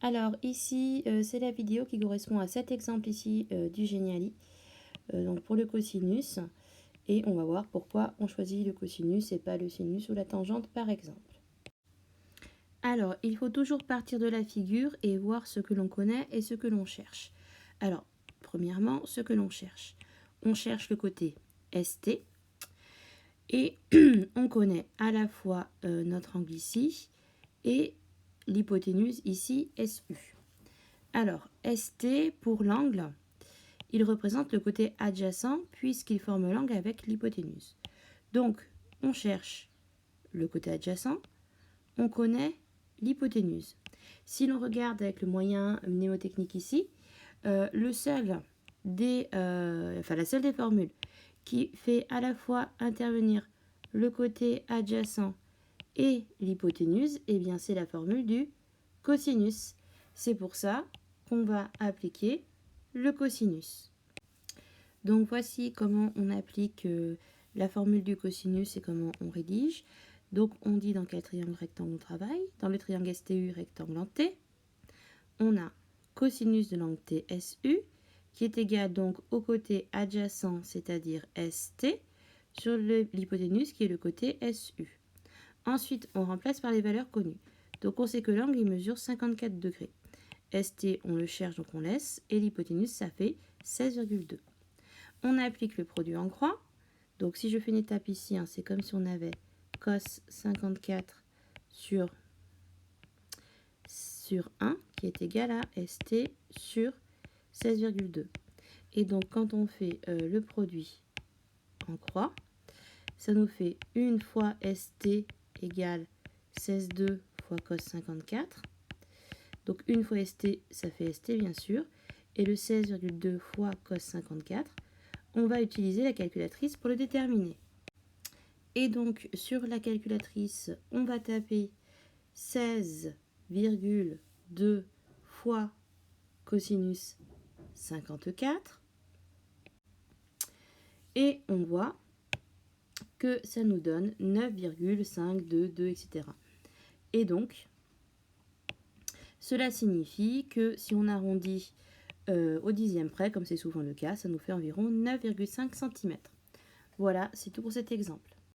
Alors ici, c'est la vidéo qui correspond à cet exemple ici du Geniali, donc pour le cosinus. Et on va voir pourquoi on choisit le cosinus et pas le sinus ou la tangente par exemple. Alors, il faut toujours partir de la figure et voir ce que l'on connaît et ce que l'on cherche. Alors, premièrement, ce que l'on cherche. On cherche le côté ST et on connaît à la fois notre angle ici et l'hypoténuse ici SU. Alors, ST pour l'angle, il représente le côté adjacent puisqu'il forme l'angle avec l'hypoténuse. Donc, on cherche le côté adjacent, on connaît l'hypoténuse. Si l'on regarde avec le moyen mnémotechnique ici, la seule des formules qui fait à la fois intervenir le côté adjacent et l'hypoténuse, eh bien c'est la formule du cosinus. C'est pour ça qu'on va appliquer le cosinus. Donc voici comment on applique la formule du cosinus et comment on rédige. Donc on dit dans quel triangle rectangle on travaille. Dans le triangle STU rectangle en T, on a cosinus de l'angle TSU qui est égal donc au côté adjacent, c'est-à-dire ST, sur l'hypoténuse qui est le côté SU. Ensuite, on remplace par les valeurs connues. Donc on sait que l'angle il mesure 54 degrés. ST, on le cherche, donc on laisse. Et l'hypoténuse, ça fait 16,2. On applique le produit en croix. Donc si je fais une étape ici, c'est comme si on avait cos 54 sur 1 qui est égal à ST sur 16,2. Et donc quand on fait le produit en croix, ça nous fait 1 fois ST égale 16,2 fois cos 54. Donc 1 fois ST, ça fait ST bien sûr. Et le 16,2 fois cos 54, on va utiliser la calculatrice pour le déterminer. Et donc sur la calculatrice, on va taper 16,2 fois cosinus 54. Et on voit que ça nous donne 9,522, etc. Et donc, cela signifie que si on arrondit au dixième près, comme c'est souvent le cas, ça nous fait environ 9,5 cm. Voilà, c'est tout pour cet exemple.